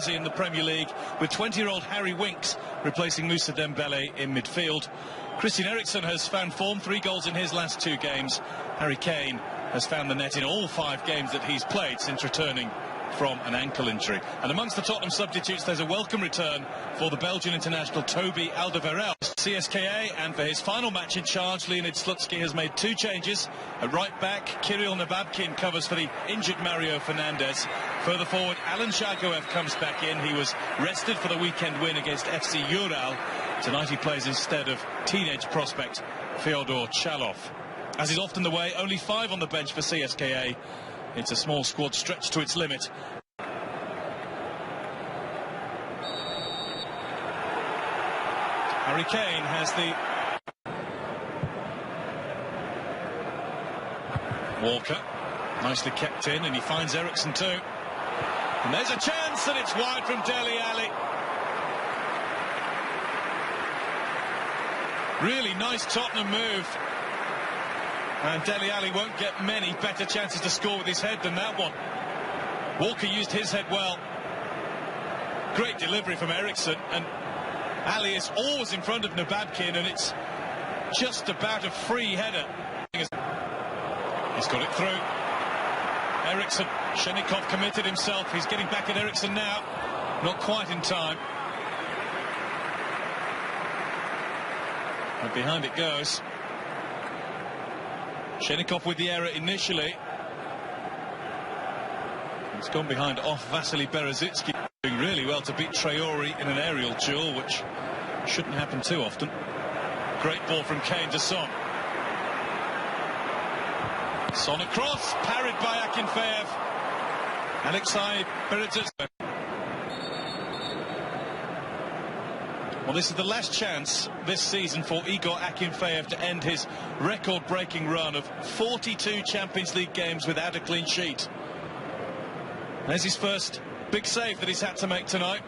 jersey in the Premier League, with 20-year-old Harry Winks replacing Moussa Dembele in midfield. Christian Eriksen has found form, 3 goals in his last 2 games. Harry Kane has found the net in all 5 games that he's played since returning from an ankle injury. And amongst the Tottenham substitutes, there's a welcome return for the Belgian international Toby Alderweireld. CSKA, and for his final match in charge, Leonid Slutsky has made 2 changes. At right back, Kirill Nababkin covers for the injured Mario Fernandes. Further forward, Alan Jagoev comes back in. He was rested for the weekend win against FC Ural. Tonight he plays instead of teenage prospect Fyodor Chalov. As is often the way, only 5 on the bench for CSKA. It's a small squad stretched to its limit. Harry Kane has the... Walker, nicely kept in, and he finds Eriksen too. And there's a chance, and it's wide from Dele Alli. Really nice Tottenham move. And Dele Alli won't get many better chances to score with his head than that one. Walker used his head well. Great delivery from Eriksen, and Ali is always in front of Nababkin, and it's just about a free header. He's got it through. Eriksen, Shenikov committed himself. He's getting back at Eriksen now. Not quite in time. And behind it goes. Shenikov with the error initially. It's gone behind off Vasily Berezitsky. Doing really well to beat Traore in an aerial duel, which shouldn't happen too often. Great ball from Kane to Son. Son across, parried by Akinfeev. Alexei Berezitsky. Well, this is the last chance this season for Igor Akinfeev to end his record-breaking run of 42 Champions League games without a clean sheet. There's his first big save that he's had to make tonight.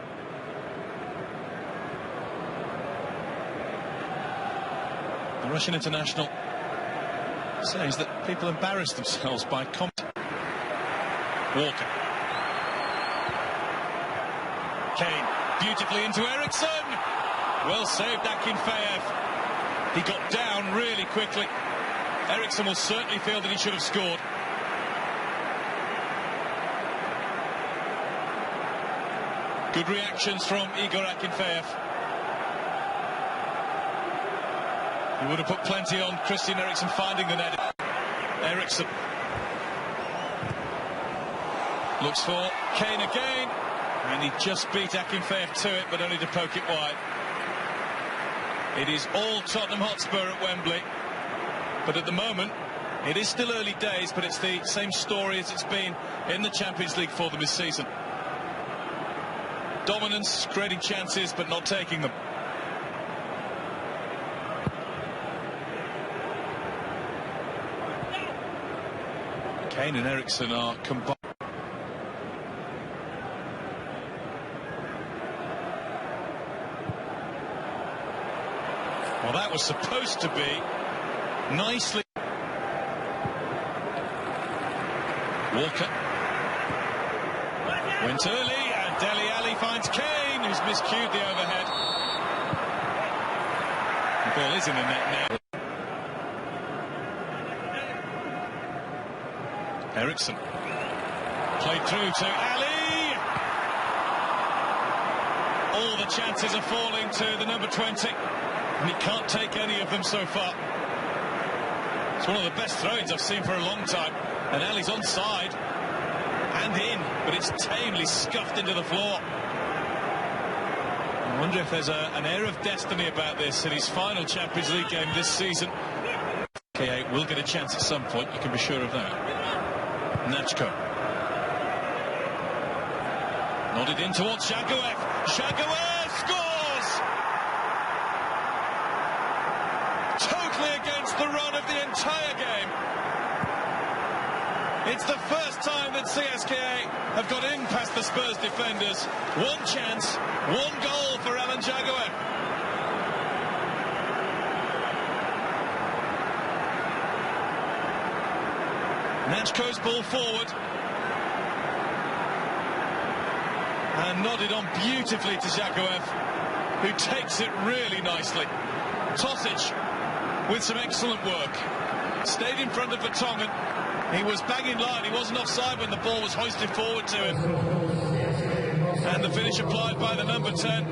The Russian international says that people embarrass themselves by comment. Walker. Kane beautifully into Eriksen. Well saved, Akinfeev. He got down really quickly. Eriksen will certainly feel that he should have scored. Good reactions from Igor Akinfeev. He would have put plenty on Christian Eriksen finding the net. Eriksen looks for Kane again, and he just beat Akinfeev to it, but only to poke it wide. It is all Tottenham Hotspur at Wembley, but at the moment it is still early days, but it's the same story as it's been in the Champions League for them this season. Dominance, creating chances, but not taking them. Kane and Eriksen are combined. Well, that was supposed to be nicely. Walker went early, and Dele Alli finds Kane, who's miscued the overhead. The ball is in the net now. Eriksen played through to Ali. All the chances are falling to the number 20, and he can't take any of them so far. It's one of the best throw-ins I've seen for a long time, and Ali's onside and in, but it's tamely scuffed into the floor. I wonder if there's an air of destiny about this in his final Champions League game this season. SKS will get a chance at some point, you can be sure of that. Nachko. Nodded in towards Jagoev. Jagoev scores! Totally against the run of the entire game. It's the first time that CSKA have got in past the Spurs defenders. One chance, one goal for Alan Jagoev. Nachko's ball forward. And nodded on beautifully to Jakoev, who takes it really nicely. Tosic with some excellent work. Stayed in front of Vertonghen. He was bang in line. He wasn't offside when the ball was hoisted forward to him. And the finish applied by the number 10.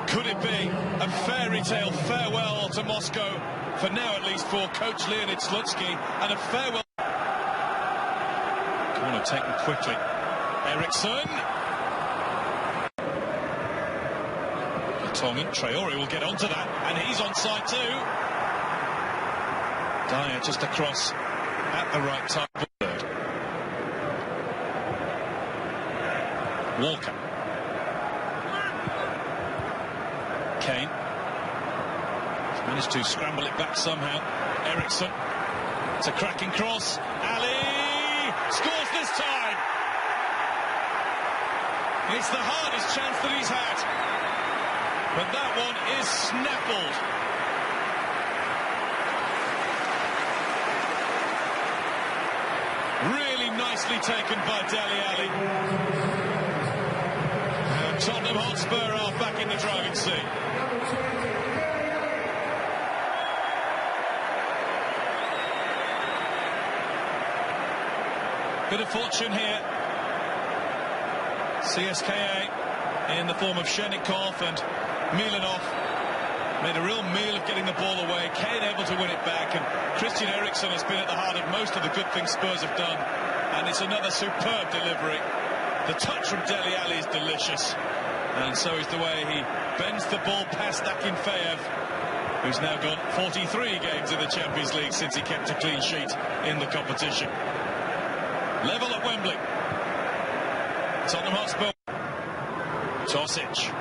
Could it be a fairy tale farewell to Moscow, for now at least, for coach Leonid Slutsky, and a farewell... Corner taken quickly. Eriksson. Vertonghen, Traore will get onto that, and he's onside too. Dyer just across at the right time. Walker. Kane. He's managed to scramble it back somehow. Eriksson. It's a cracking cross. Ali scores this time. It's the hardest chance that he's had. But that one is snaffled. Really nicely taken by Dele Alli. And Tottenham Hotspur are back in the driving seat. Bit of fortune here. CSKA in the form of Shenikov and Milanov made a real meal of getting the ball away. Kane able to win it back, and Christian Eriksen has been at the heart of most of the good things Spurs have done, and it's another superb delivery. The touch from Dele Alli is delicious, and so is the way he bends the ball past Akinfeev, who's now got 43 games in the Champions League since he kept a clean sheet in the competition. Level at Wembley. Tottenham Hotspur. Tosic.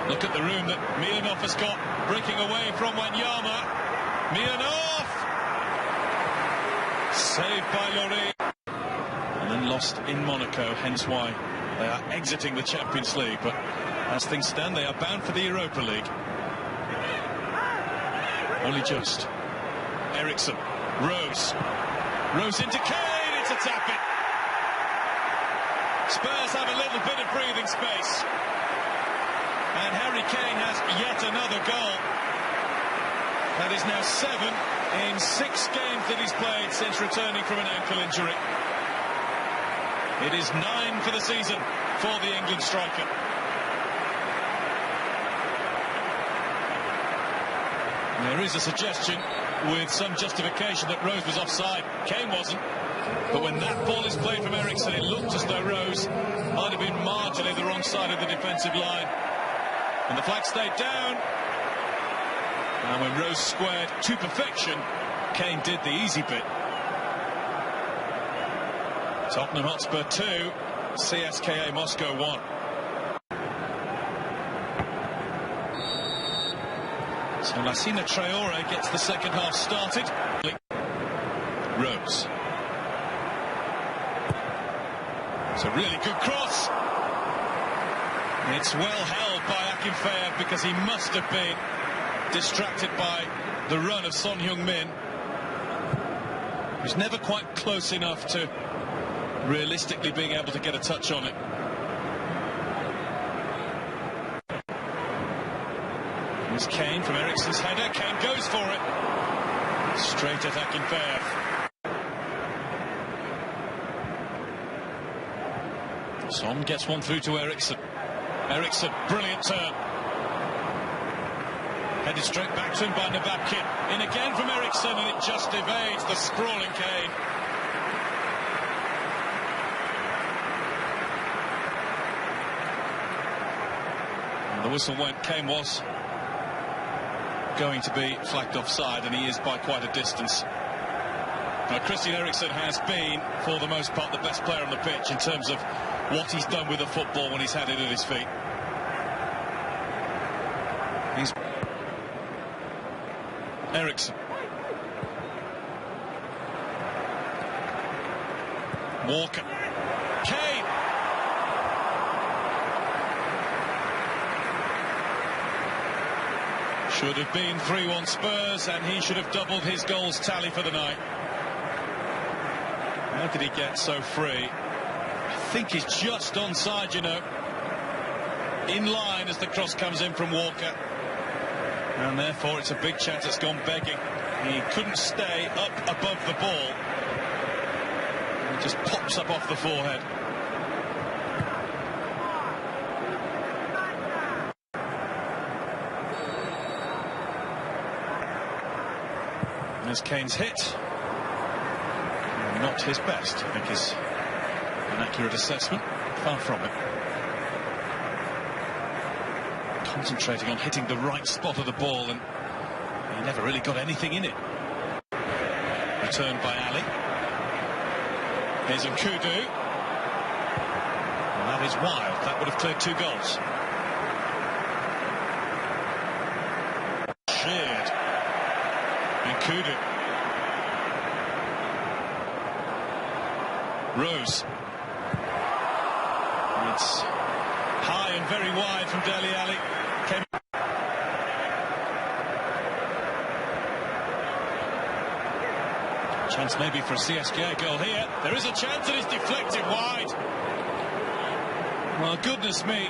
Look at the room that Milanov has got, breaking away from Wanyama. Milanov! Saved by Lloris. And then lost in Monaco, hence why they are exiting the Champions League. But as things stand, they are bound for the Europa League. Only just. Eriksson. Rose. Rose into Kane. It's a tap-in. Spurs have a little bit of breathing space. And Harry Kane has yet another goal. That is now 7 in 6 games that he's played since returning from an ankle injury. It is 9 for the season for the England striker. There is a suggestion with some justification that Rose was offside. Kane wasn't. But when that ball is played from Eriksson, it looked as though Rose might have been marginally the wrong side of the defensive line. And the flag stayed down. And when Rose squared to perfection, Kane did the easy bit. Tottenham Hotspur 2, CSKA Moscow 1. So Lassina Traore gets the second half started. Rose. It's a really good cross. It's well held by Akinfeev because he must have been distracted by the run of Son Heung-min. He's never quite close enough to realistically being able to get a touch on it. Here's Kane from Eriksson's header. Kane goes for it. Straight at Akinfeev. Son gets one through to Eriksson. Eriksson, brilliant turn. Headed straight back to him by Nababkin. In again from Eriksson, and it just evades the sprawling Kane. And the whistle went. Kane was going to be flagged offside, and he is by quite a distance. Now, Christian Eriksen has been, for the most part, the best player on the pitch in terms of what he's done with the football when he's had it at his feet. He's Eriksson. Walker. Kane. Should have been 3-1 Spurs, and he should have doubled his goals tally for the night. How did he get so free? I think he's just onside, you know. In line as the cross comes in from Walker. And therefore it's a big chance it's gone begging. He couldn't stay up above the ball. It just pops up off the forehead. There's Kane's hit. Not his best, I think, is an accurate assessment. Far from it. Concentrating on hitting the right spot of the ball, and he never really got anything in it. Returned by Ali. Here's Nkudu. Well, that is wild. That would have cleared 2 goals. Sheared. Nkudu. Rose. It's high and very wide from Dele Alli. Chance maybe for a CSKA goal here. There is a chance, and it's deflected wide. Well, goodness me.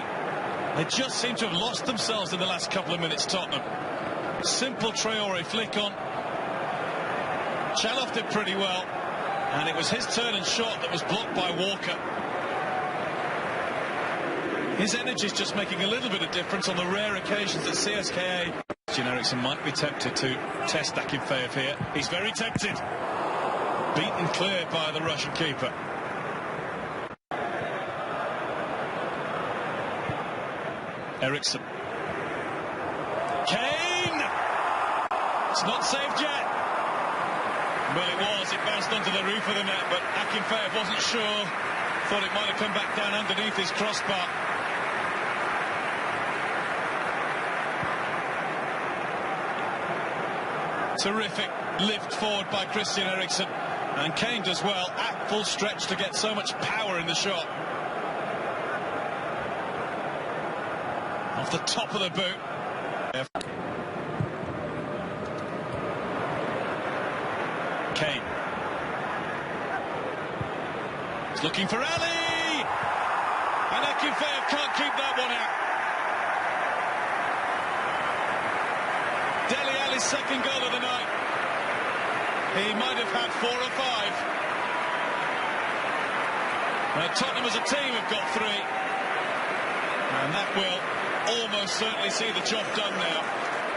They just seem to have lost themselves in the last couple of minutes, Tottenham. Simple Traore flick on. Chaloff did pretty well. And it was his turn and shot that was blocked by Walker. His energy is just making a little bit of difference on the rare occasions that CSKA... Eriksen might be tempted to test Akinfeev here. He's very tempted. Beaten clear by the Russian keeper. Eriksen. Kane! It's not saved yet. Well, it was. It bounced onto the roof of the net, but Akinfeev wasn't sure. Thought it might have come back down underneath his crossbar. Terrific lift forward by Christian Eriksen. And Kane does well at full stretch to get so much power in the shot. Off the top of the boot. Kane. He's looking for Ali! And Akinfeev can't keep that one out. Dele Alli's second goal of the night. He might have had 4 or 5. Tottenham as a team have got 3. And that will almost certainly see the job done now.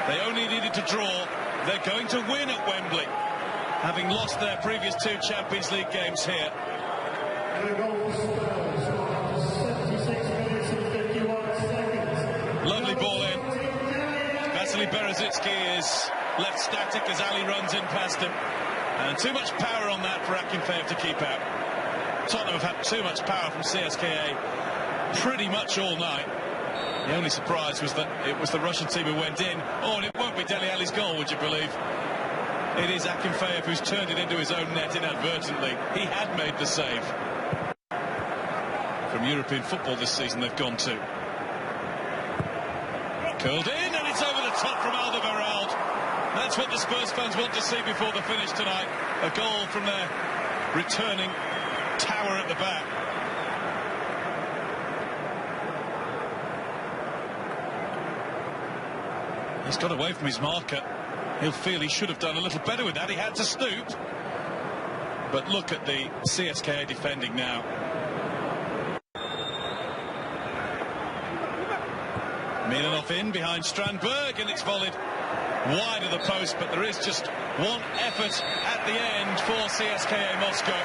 They only needed to draw. They're going to win at Wembley, having lost their previous 2 Champions League games here. Lovely ball in. Vasily Berezitsky is left static as Ali runs in past him. And too much power on that for Akinfeev to keep out. Tottenham have had too much power from CSKA pretty much all night. The only surprise was that it was the Russian team who went in. Oh, and it won't be Dele Alli's goal, would you believe? It is Akinfeev who's turned it into his own net inadvertently. He had made the save. From European football this season, they've gone to. Curled in, and it's over the top from Alderweireld. That's what the Spurs fans want to see before the finish tonight. A goal from their returning tower at the back. He's got away from his marker. He'll feel he should have done a little better with that. He had to stoop. But look at the CSKA defending now. Milanov in behind Strandberg, and it's volleyed wide of the post, but there is just one effort at the end for CSKA Moscow.